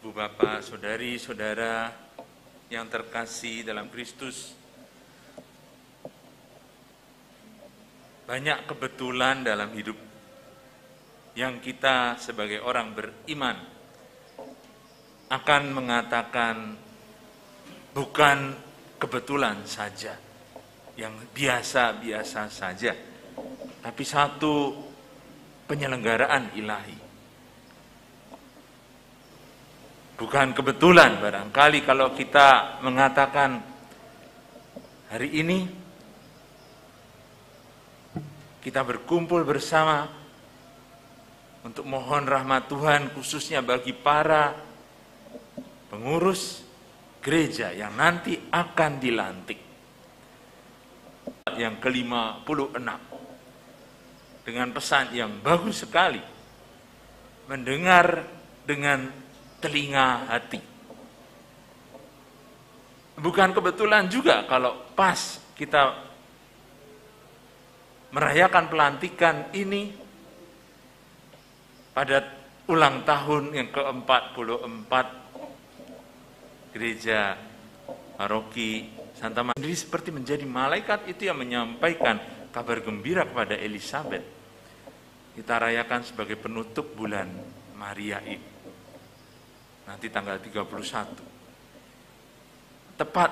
Ibu bapak, saudari, saudara yang terkasih dalam Kristus, banyak kebetulan dalam hidup yang kita sebagai orang beriman akan mengatakan bukan kebetulan saja, yang biasa-biasa saja, tapi satu penyelenggaraan ilahi. Bukan kebetulan barangkali kalau kita mengatakan hari ini kita berkumpul bersama untuk mohon rahmat Tuhan khususnya bagi para pengurus gereja yang nanti akan dilantik. Yang ke-56 dengan pesan yang bagus sekali, mendengar dengan telinga hati. Bukan kebetulan juga kalau pas kita merayakan pelantikan ini pada ulang tahun yang ke-44 Gereja Paroki Santa Maria, seperti menjadi malaikat itu yang menyampaikan kabar gembira kepada Elizabeth. Kita rayakan sebagai penutup bulan Maria ini. Nanti tanggal 31. Tepat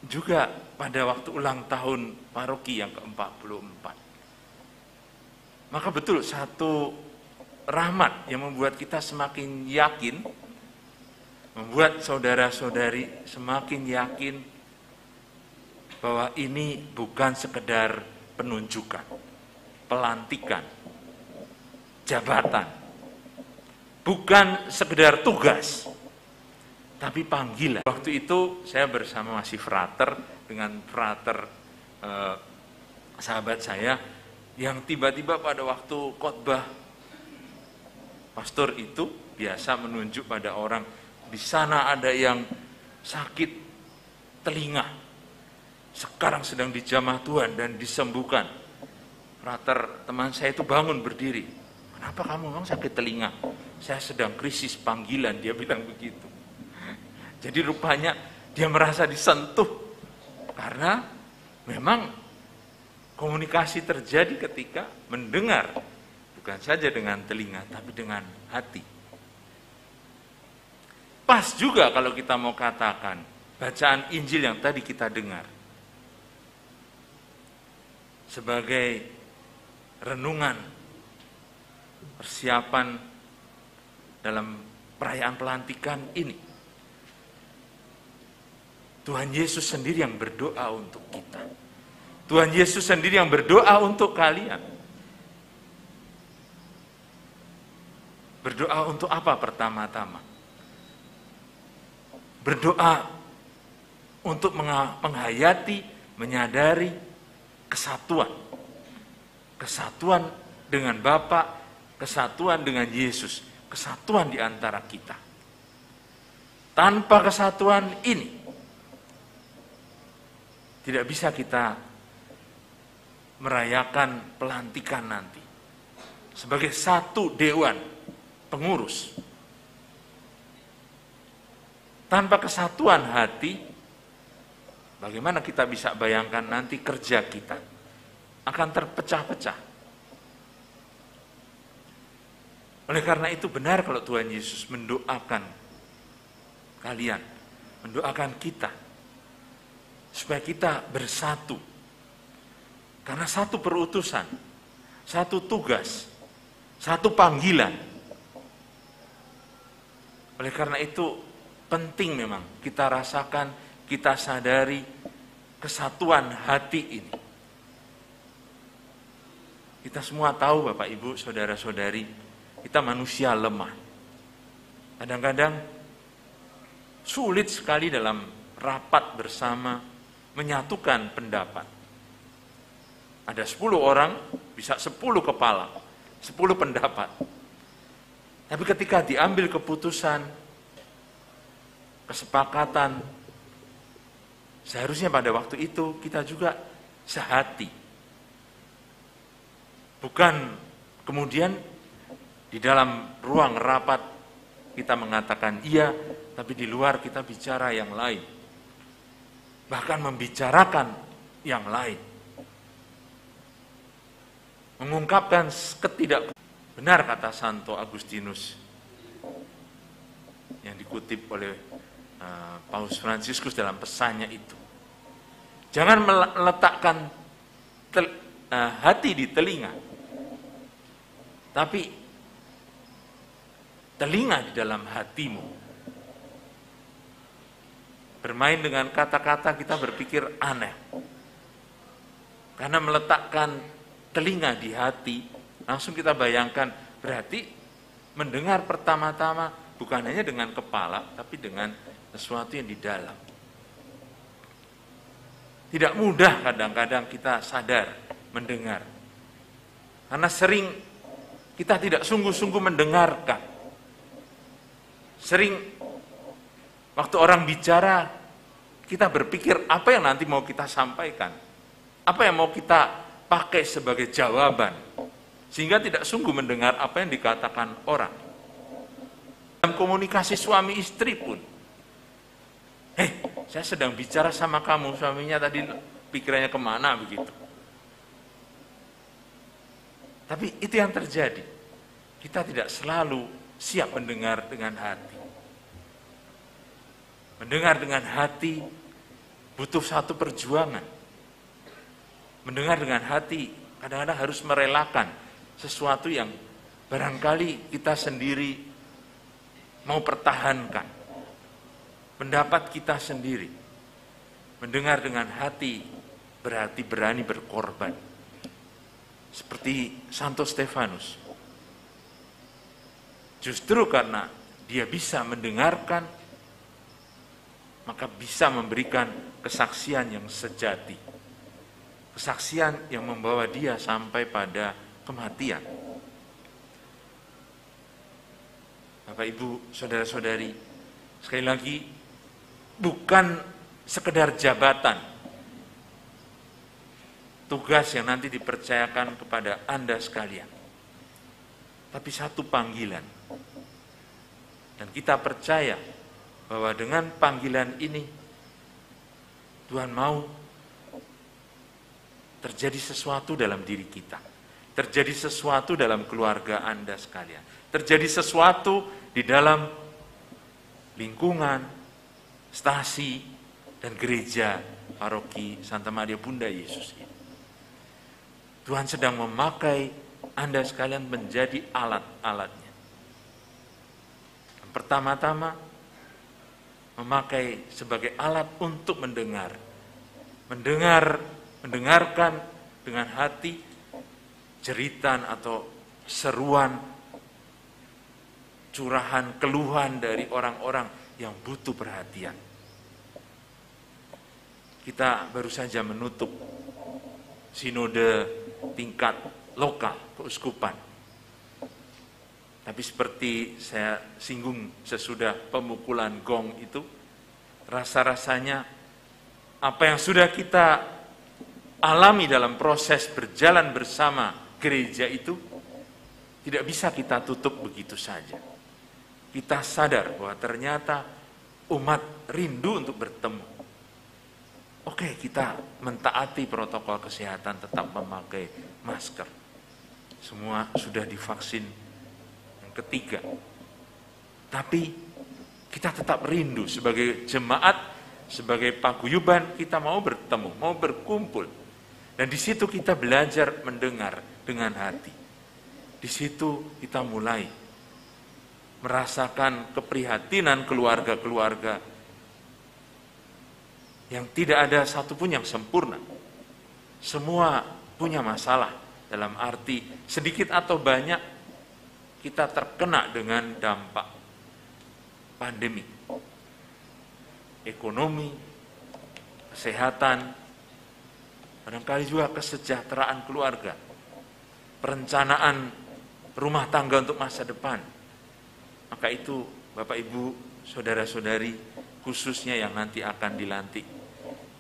juga pada waktu ulang tahun paroki yang ke-44. Maka betul satu rahmat yang membuat kita semakin yakin, membuat saudara-saudari semakin yakin bahwa ini bukan sekedar penunjukan, pelantikan, jabatan, bukan sekedar tugas, tapi panggilan. Waktu itu saya bersama masih frater dengan frater sahabat saya yang tiba-tiba pada waktu khotbah, pastor itu biasa menunjuk pada orang, di sana ada yang sakit telinga, sekarang sedang dijamah Tuhan dan disembuhkan. Frater teman saya itu bangun berdiri, kenapa kamu memang sakit telinga? Saya sedang krisis panggilan, dia bilang begitu. Jadi rupanya dia merasa disentuh karena memang komunikasi terjadi ketika mendengar, bukan saja dengan telinga tapi dengan hati. Pas juga kalau kita mau katakan bacaan Injil yang tadi kita dengar sebagai renungan persiapan dalam perayaan pelantikan ini. Tuhan Yesus sendiri yang berdoa untuk kita. Tuhan Yesus sendiri yang berdoa untuk kalian. Berdoa untuk apa pertama-tama? Berdoa untuk menghayati, menyadari kesatuan. Kesatuan dengan Bapa, kesatuan dengan Yesus, kesatuan di antara kita. Tanpa kesatuan ini, tidak bisa kita merayakan pelantikan nanti sebagai satu dewan pengurus. Tanpa kesatuan hati, bagaimana kita bisa bayangkan nanti kerja kita akan terpecah-pecah. Oleh karena itu benar kalau Tuhan Yesus mendoakan kalian, mendoakan kita, supaya kita bersatu. Karena satu perutusan, satu tugas, satu panggilan. Oleh karena itu penting memang kita rasakan, kita sadari kesatuan hati ini. Kita semua tahu Bapak Ibu, saudara-saudari, kita manusia lemah. Kadang-kadang sulit sekali dalam rapat bersama menyatukan pendapat. Ada 10 orang, bisa 10 kepala, 10 pendapat. Tapi ketika diambil keputusan, kesepakatan, seharusnya pada waktu itu kita juga sehati. Bukan kemudian di dalam ruang rapat kita mengatakan iya, tapi di luar kita bicara yang lain. Bahkan membicarakan yang lain. Mengungkapkan benar kata Santo Agustinus yang dikutip oleh Paus Fransiskus dalam pesannya itu. Jangan meletakkan hati di telinga, tapi telinga di dalam hatimu. Bermain dengan kata-kata kita berpikir aneh. Karena meletakkan telinga di hati, langsung kita bayangkan, berarti mendengar pertama-tama bukan hanya dengan kepala, tapi dengan sesuatu yang di dalam. Tidak mudah kadang-kadang kita sadar mendengar. Karena sering kita tidak sungguh-sungguh mendengarkan. Sering waktu orang bicara, kita berpikir apa yang nanti mau kita sampaikan. Apa yang mau kita pakai sebagai jawaban. Sehingga tidak sungguh mendengar apa yang dikatakan orang. Dalam komunikasi suami istri pun. Saya sedang bicara sama kamu, suaminya tadi pikirannya kemana begitu. Tapi itu yang terjadi. Kita tidak selalu siap mendengar dengan hati. Mendengar dengan hati butuh satu perjuangan. Mendengar dengan hati kadang-kadang harus merelakan sesuatu yang barangkali kita sendiri mau pertahankan. Pendapat kita sendiri. Mendengar dengan hati berarti berani berkorban. Seperti Santo Stefanus. Justru karena dia bisa mendengarkan, maka bisa memberikan kesaksian yang sejati. Kesaksian yang membawa dia sampai pada kematian. Bapak, Ibu, saudara-saudari, sekali lagi, bukan sekedar jabatan, tugas yang nanti dipercayakan kepada Anda sekalian, tapi satu panggilan. Dan kita percaya bahwa dengan panggilan ini, Tuhan mau terjadi sesuatu dalam diri kita. Terjadi sesuatu dalam keluarga Anda sekalian. Terjadi sesuatu di dalam lingkungan, stasi, dan gereja paroki Santa Maria Bunda Yesus ini. Tuhan sedang memakai Anda sekalian menjadi alat-alatnya. Pertama-tama, memakai sebagai alat untuk mendengar. Mendengarkan dengan hati jeritan atau seruan, curahan, keluhan dari orang-orang yang butuh perhatian. Kita baru saja menutup sinode tingkat lokal, keuskupan. Tapi seperti saya singgung sesudah pemukulan gong itu, rasa-rasanya apa yang sudah kita alami dalam proses berjalan bersama gereja itu, tidak bisa kita tutup begitu saja. Kita sadar bahwa ternyata umat rindu untuk bertemu. Oke, kita mentaati protokol kesehatan, tetap memakai masker. Semua sudah divaksin yang ketiga. Tapi kita tetap rindu sebagai jemaat, sebagai paguyuban, kita mau bertemu, mau berkumpul. Dan di situ kita belajar mendengar dengan hati. Di situ kita mulai merasakan keprihatinan keluarga-keluarga yang tidak ada satupun yang sempurna. Semua punya masalah, dalam arti sedikit atau banyak kita terkena dengan dampak pandemi, ekonomi, kesehatan, barangkali juga kesejahteraan keluarga, perencanaan rumah tangga untuk masa depan. Maka itu Bapak Ibu, saudara-saudari, khususnya yang nanti akan dilantik,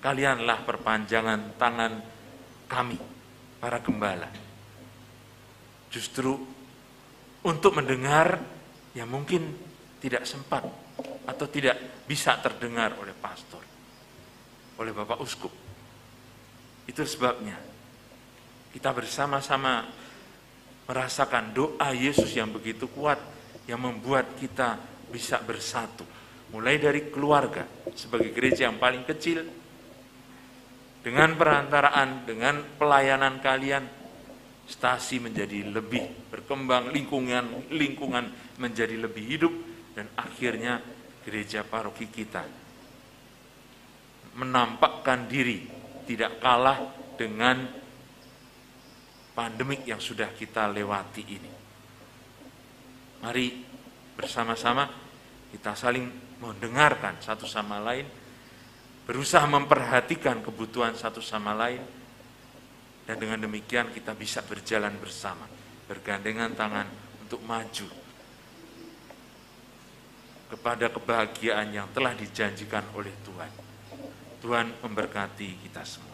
kalianlah perpanjangan tangan kami, para gembala. Justru untuk mendengar yang mungkin tidak sempat atau tidak bisa terdengar oleh pastor, oleh Bapak Uskup. Itu sebabnya kita bersama-sama merasakan doa Yesus yang begitu kuat, yang membuat kita bisa bersatu. Mulai dari keluarga, sebagai gereja yang paling kecil, dengan perantaraan, dengan pelayanan kalian, stasi menjadi lebih berkembang, lingkungan menjadi lebih hidup, dan akhirnya gereja paroki kita menampakkan diri tidak kalah dengan pandemik yang sudah kita lewati ini. Mari bersama-sama kita saling mendengarkan satu sama lain, berusaha memperhatikan kebutuhan satu sama lain, dan dengan demikian kita bisa berjalan bersama, bergandengan tangan untuk maju kepada kebahagiaan yang telah dijanjikan oleh Tuhan. Tuhan memberkati kita semua.